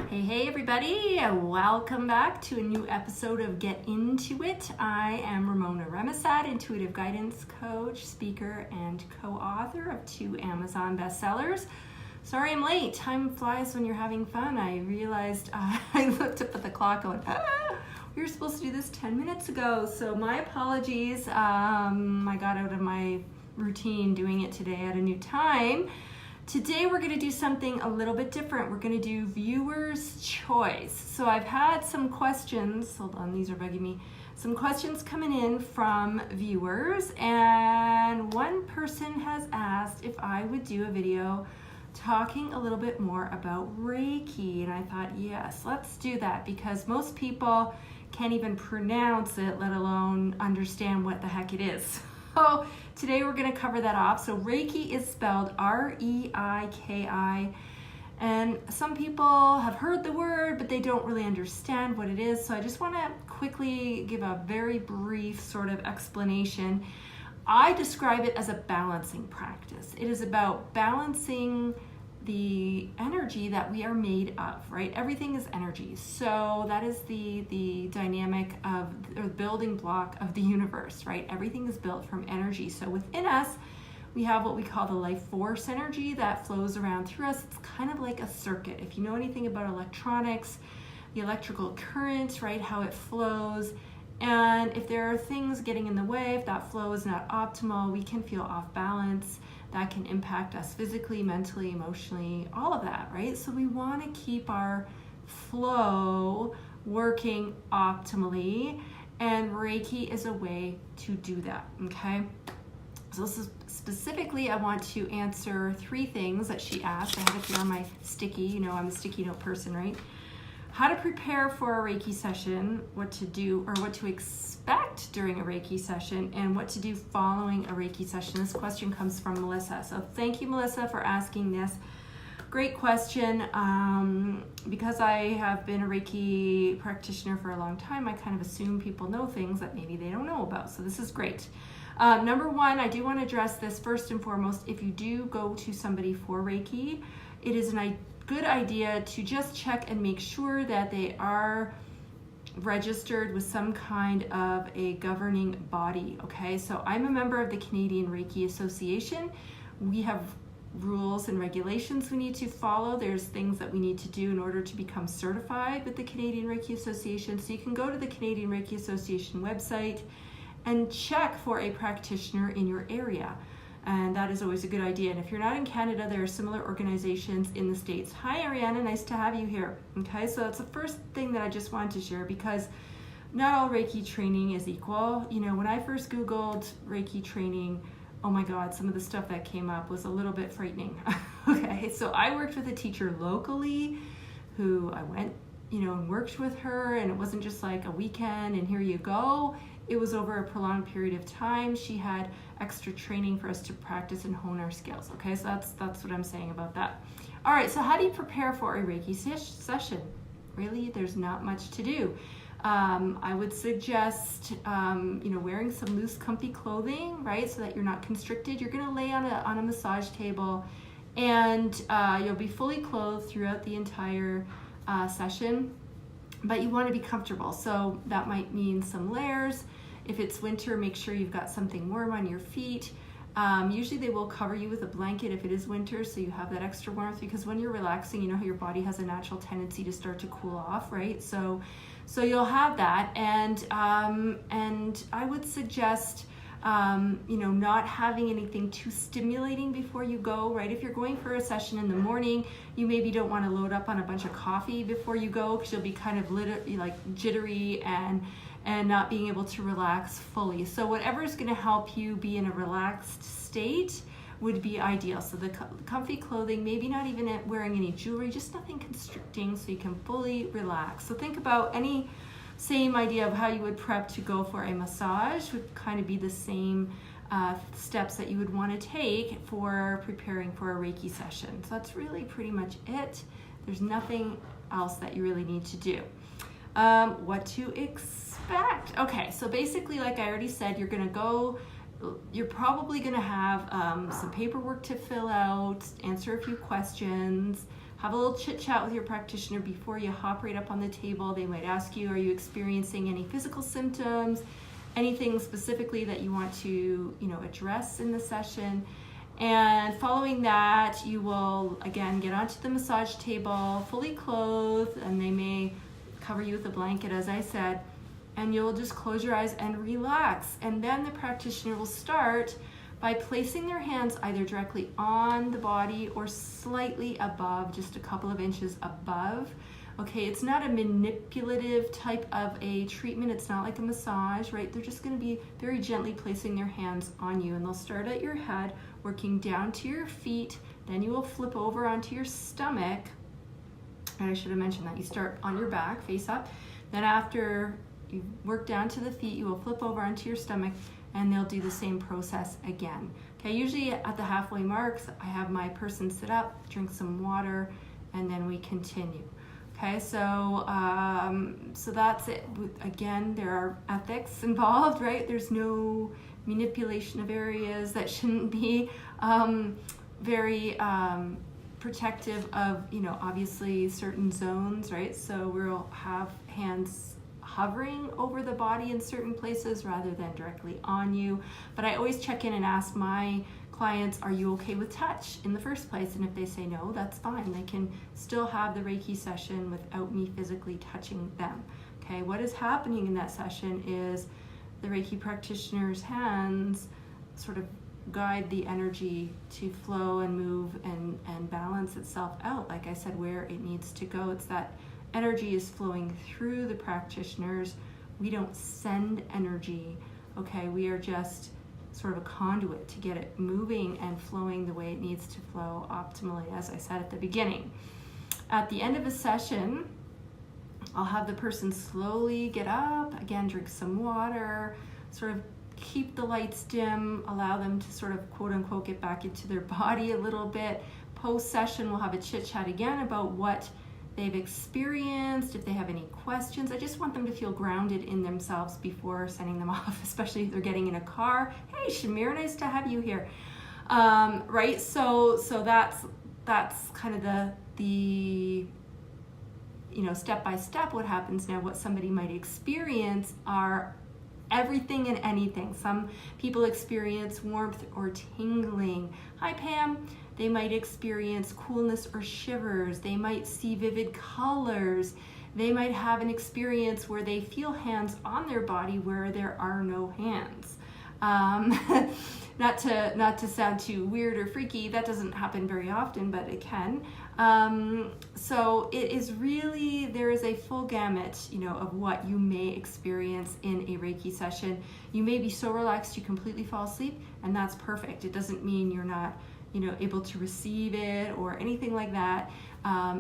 Hey everybody, welcome back to a new episode of Get Into It. I am Ramona Remisat, intuitive guidance coach, speaker, and co-author of 2 Amazon bestsellers. Sorry I'm late. Time flies when you're having fun. I realized I looked up at the clock and went, we were supposed to do this 10 minutes ago. So my apologies. I got out of my routine doing it today at a new time. Today we're going to do something a little bit different. We're going to do viewer's choice. So I've had some questions, hold on, these are bugging me. Some questions coming in from viewers, and one person has asked if I would do a video talking a little bit more about Reiki, and I thought, yes, let's do that, because most people can't even pronounce it, let alone understand what the heck it is. So today we're going to cover that off. So Reiki is spelled R-E-I-K-I, and some people have heard the word, but they don't really understand what it is. So I just want to quickly give a very brief sort of explanation. I describe it as a balancing practice. It is about balancing the energy that we are made of, right? Everything is energy. So that is the dynamic of, or the building block of the universe, right? Everything is built from energy. So within us, we have what we call the life force energy that flows around through us. It's kind of like a circuit. If you know anything about electronics, the electrical current, right? How it flows. And if there are things getting in the way, if that flow is not optimal, we can feel off balance. That can impact us physically, mentally, emotionally, all of that, right? So we want to keep our flow working optimally, and Reiki is a way to do that, okay? So this is specifically, I want to answer 3 things that she asked. I have it here on my sticky, you know I'm a sticky note person, right? How to prepare for a Reiki session, what to do or what to expect during a Reiki session, and what to do following a Reiki session. This question comes from Melissa. So thank you, Melissa, for asking this. Great question. Because I have been a Reiki practitioner for a long time, I kind of assume people know things that maybe they don't know about. So this is great. Number 1, I do want to address this first and foremost. If you do go to somebody for Reiki, it is a good idea to just check and make sure that they are registered with some kind of a governing body, okay? So I'm a member of the Canadian Reiki Association. We have rules and regulations we need to follow. There's things that we need to do in order to become certified with the Canadian Reiki Association. So you can go to the Canadian Reiki Association website and check for a practitioner in your area. And that is always a good idea. And if you're not in Canada, there are similar organizations in the States. Hi, Ariana, nice to have you here. Okay, so that's the first thing that I just wanted to share, because not all Reiki training is equal. You know, when I first Googled Reiki training, oh my God, some of the stuff that came up was a little bit frightening. Okay, so I worked with a teacher locally who I went, and worked with her, and it wasn't just like a weekend and here you go. It was over a prolonged period of time. She had extra training for us to practice and hone our skills. Okay, so that's what I'm saying about that. All right, so how do you prepare for a Reiki session? Really, there's not much to do. I would suggest, wearing some loose, comfy clothing, right, so that you're not constricted. You're gonna lay on a massage table, and you'll be fully clothed throughout the entire session, but you want to be comfortable. So that might mean some layers. If it's winter, make sure you've got something warm on your feet. Usually they will cover you with a blanket if it is winter, so you have that extra warmth, because when you're relaxing, you know how your body has a natural tendency to start to cool off, right? So you'll have that, and I would suggest not having anything too stimulating before you go, right? If you're going for a session in the morning, you maybe don't want to load up on a bunch of coffee before you go, because you'll be kind of jittery and not being able to relax fully. So whatever is going to help you be in a relaxed state would be ideal. So the comfy clothing, maybe not even wearing any jewelry, just nothing constricting, so you can fully relax. So think about any same idea of how you would prep to go for a massage would kind of be the same steps that you would want to take for preparing for a Reiki session. So that's really pretty much it. There's nothing else that you really need to do. What to expect? Okay, so basically, like I already said, you're probably gonna have some paperwork to fill out, answer a few questions, have a little chit chat with your practitioner before you hop right up on the table. They might ask you, are you experiencing any physical symptoms, anything specifically that you want to, address in the session? And following that, you will again get onto the massage table, fully clothed, and they may cover you with a blanket, as I said, and you'll just close your eyes and relax. And then the practitioner will start by placing their hands either directly on the body or slightly above, just a couple of inches above. Okay, it's not a manipulative type of a treatment. It's not like a massage, right? They're just going to be very gently placing their hands on you, and they'll start at your head, working down to your feet. Then you will flip over onto your stomach. And I should have mentioned that. You start on your back, face up. Then after you work down to the feet, you will flip over onto your stomach, and they'll do the same process again. Okay, usually at the halfway marks, I have my person sit up, drink some water, and then we continue. Okay, so that's it. Again, there are ethics involved, right? There's no manipulation of areas that shouldn't be very protective of, obviously certain zones, right? So we'll have hands hovering over the body in certain places rather than directly on you. But I always check in and ask my clients, are you okay with touch in the first place? And if they say no, that's fine. They can still have the Reiki session without me physically touching them. Okay, what is happening in that session is the Reiki practitioner's hands sort of guide the energy to flow and move and balance itself out, like I said, where it needs to go. It's that energy is flowing through the practitioners. We don't send energy, okay? We are just sort of a conduit to get it moving and flowing the way it needs to flow optimally, as I said at the beginning. At the end of a session, I'll have the person slowly get up, again, drink some water, sort of keep the lights dim, allow them to sort of quote unquote get back into their body a little bit. Post-session, we'll have a chit chat again about what they've experienced, if they have any questions. I just want them to feel grounded in themselves before sending them off, especially if they're getting in a car. Hey, Shamir, nice to have you here. Right, so that's kind of the step by step what happens now. What somebody might experience are everything and anything. Some people experience warmth or tingling. Hi, Pam. They might experience coolness or shivers. They might see vivid colors. They might have an experience where they feel hands on their body where there are no hands. Not to sound too weird or freaky, that doesn't happen very often, but it can. So it is really, there is a full gamut, of what you may experience in a Reiki session. You may be so relaxed you completely fall asleep, and that's perfect. It doesn't mean you're not able to receive it or anything like that.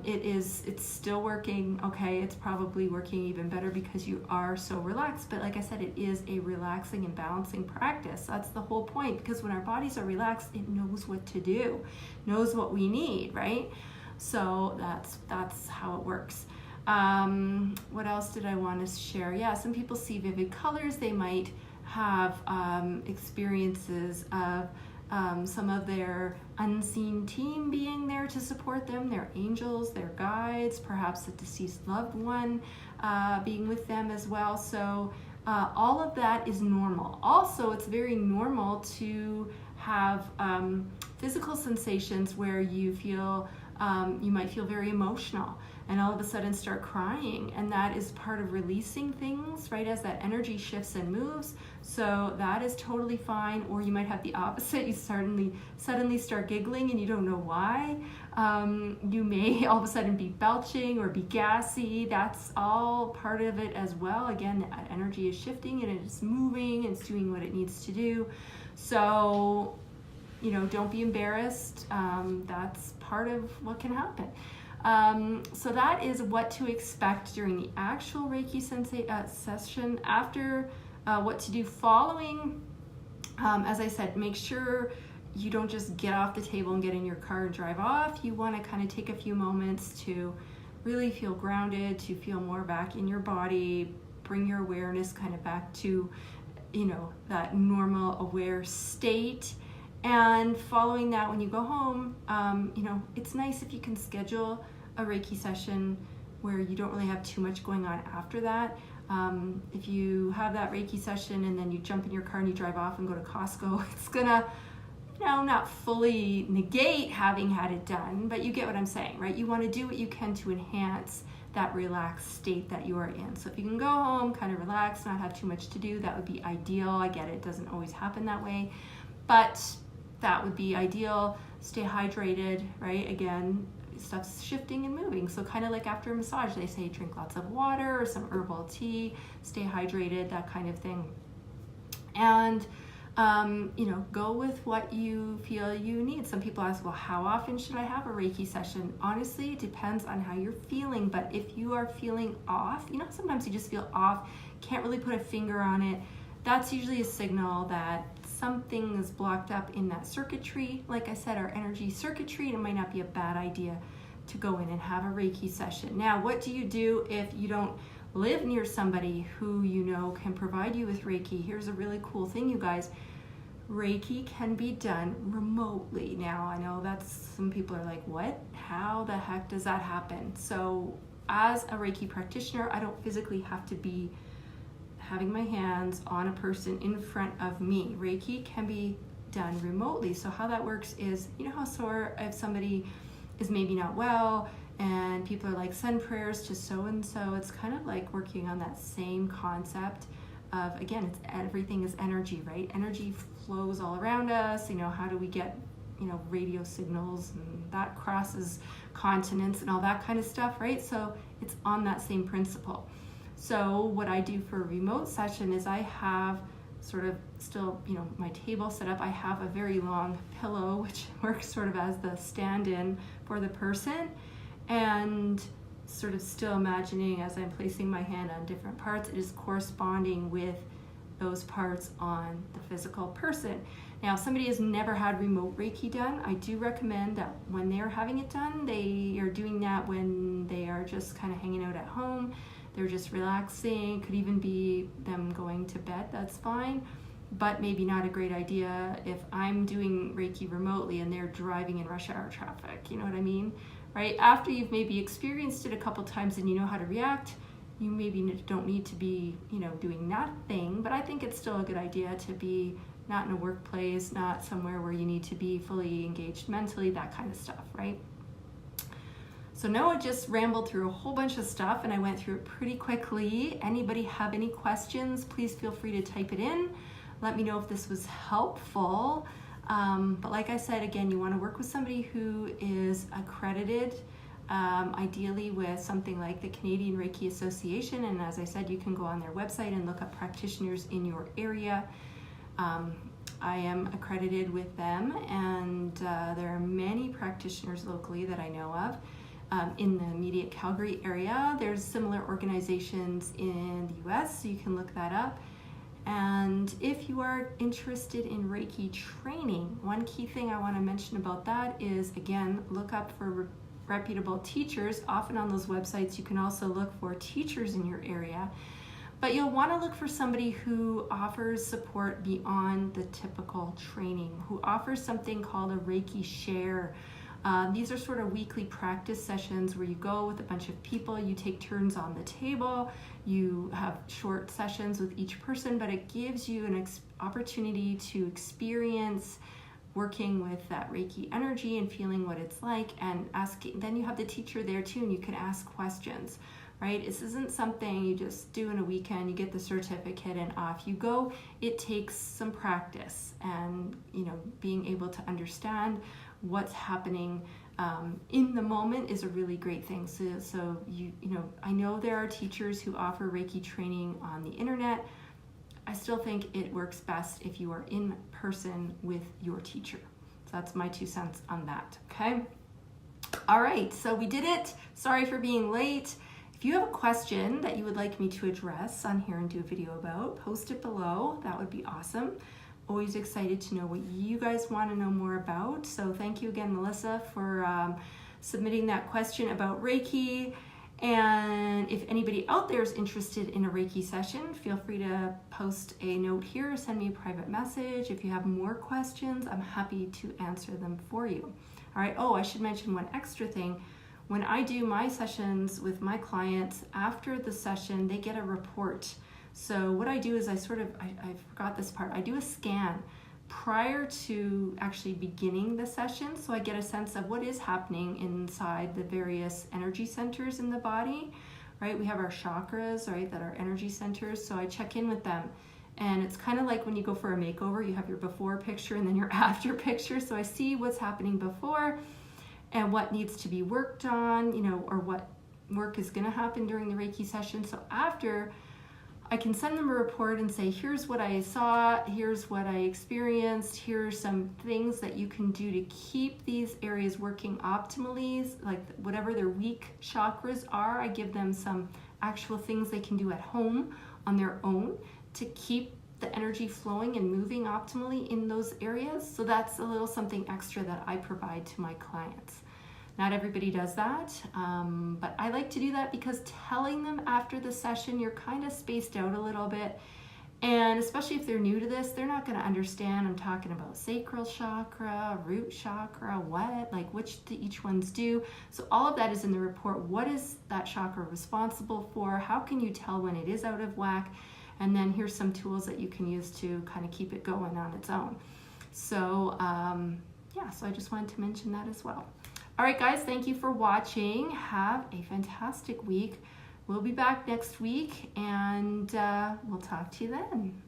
It's still working, okay? It's probably working even better because you are so relaxed. But like I said, it is a relaxing and balancing practice. That's the whole point, because when our bodies are relaxed, it knows what to do, knows what we need, right? So that's how it works. What else did I want to share? Yeah, some people see vivid colors. They might have experiences of some of their unseen team being there to support them, their angels, their guides, perhaps a deceased loved one being with them as well. So all of that is normal. Also, it's very normal to have physical sensations where you feel, you might feel very emotional and all of a sudden start crying, and that is part of releasing things, right, as that energy shifts and moves. So that is totally fine. Or you might have the opposite. You suddenly start giggling and you don't know why. You may all of a sudden be belching or be gassy. That's all part of it as well. Again, that energy is shifting and it's moving and it's doing what it needs to do. So, don't be embarrassed. That's part of what can happen. So that is what to expect during the actual Reiki session. After, what to do following, as I said, make sure you don't just get off the table and get in your car and drive off. You want to kind of take a few moments to really feel grounded, to feel more back in your body, bring your awareness kind of back to, that normal aware state. And following that, when you go home, it's nice if you can schedule a Reiki session where you don't really have too much going on after that. If you have that Reiki session and then you jump in your car and you drive off and go to Costco, it's gonna, not fully negate having had it done, but you get what I'm saying, right? You want to do what you can to enhance that relaxed state that you are in. So if you can go home, kind of relax, not have too much to do, that would be ideal. I get it doesn't always happen that way, but that would be ideal. Stay hydrated, right? Again, stuff's shifting and moving. So kind of like after a massage, they say drink lots of water or some herbal tea, stay hydrated, that kind of thing. And go with what you feel you need. Some people ask, well, how often should I have a Reiki session? Honestly, it depends on how you're feeling. But if you are feeling off, sometimes you just feel off, can't really put a finger on it. That's usually a signal that something is blocked up in that circuitry. Like I said, our energy circuitry, and it might not be a bad idea to go in and have a Reiki session. Now, what do you do if you don't live near somebody who can provide you with Reiki? Here's a really cool thing, you guys. Reiki can be done remotely. Now, I know some people are like, what? How the heck does that happen? So as a Reiki practitioner, I don't physically have to be having my hands on a person in front of me. Reiki can be done remotely. So how that works is, if somebody is maybe not well and people are like, send prayers to so-and-so, it's kind of like working on that same concept of, again, everything is energy, right? Energy flows all around us. How do we get, radio signals, and that crosses continents and all that kind of stuff, right? So it's on that same principle. So what I do for a remote session is I have sort of still, my table set up. I have a very long pillow, which works sort of as the stand-in for the person, and sort of still imagining as I'm placing my hand on different parts, it is corresponding with those parts on the physical person. Now, if somebody has never had remote Reiki done, I do recommend that when they're having it done, they are doing that when they are just kind of hanging out at home. They're just relaxing. Could even be them going to bed, that's fine. But maybe not a great idea if I'm doing Reiki remotely and they're driving in rush hour traffic, you know what I mean? Right? After you've maybe experienced it a couple times and you know how to react, you maybe don't need to be, doing that thing, but I think it's still a good idea to be not in a workplace, not somewhere where you need to be fully engaged mentally, that kind of stuff, right? So Noah just rambled through a whole bunch of stuff and I went through it pretty quickly. Anybody have any questions, please feel free to type it in. Let me know if this was helpful. But like I said, again, you want to work with somebody who is accredited, ideally with something like the Canadian Reiki Association. And as I said, you can go on their website and look up practitioners in your area. I am accredited with them, and there are many practitioners locally that I know of. In the immediate Calgary area, there's similar organizations in the US, so you can look that up. And if you are interested in Reiki training, one key thing I want to mention about that is, again, look up for reputable teachers. Often on those websites, you can also look for teachers in your area. But you'll want to look for somebody who offers support beyond the typical training, who offers something called a Reiki Share. These are sort of weekly practice sessions where you go with a bunch of people, you take turns on the table, you have short sessions with each person, but it gives you an opportunity to experience working with that Reiki energy and feeling what it's like, and asking. Then you have the teacher there too, and you can ask questions, right? This isn't something you just do in a weekend, you get the certificate and off you go. It takes some practice and, being able to understand what's happening in the moment is a really great thing. So I know there are teachers who offer Reiki training on the internet. I still think it works best if you are in person with your teacher. So that's my 2 cents on that, okay? All right, so we did it. Sorry for being late. If you have a question that you would like me to address on here and do a video about, post it below. That would be awesome. Always excited to know what you guys want to know more about. So thank you again, Melissa, for submitting that question about Reiki. And if anybody out there is interested in a Reiki session, feel free to post a note here or send me a private message. If you have more questions, I'm happy to answer them for you. All right, oh, I should mention one extra thing. When I do my sessions with my clients, after the session, they get a report. So what I do is I forgot this part, I do a scan prior to actually beginning the session, so I get a sense of what is happening inside the various energy centers in the body, right? We have our chakras, right, that are energy centers, so I check in with them. And it's kind of like when you go for a makeover, you have your before picture and then your after picture, so I see what's happening before and what needs to be worked on, you know, or what work is going to happen during the Reiki session. So after, I can send them a report and say, here's what I saw, here's what I experienced, here are some things that you can do to keep these areas working optimally, like whatever their weak chakras are. I give them some actual things they can do at home on their own to keep the energy flowing and moving optimally in those areas. So that's a little something extra that I provide to my clients. Not everybody does that, but I like to do that because telling them after the session, you're kind of spaced out a little bit. And especially if they're new to this, they're not going to understand. I'm talking about sacral chakra, root chakra, which do each ones do. So all of that is in the report. What is that chakra responsible for? How can you tell when it is out of whack? And then here's some tools that you can use to kind of keep it going on its own. So so I just wanted to mention that as well. All right, guys, thank you for watching. Have a fantastic week. We'll be back next week, and we'll talk to you then.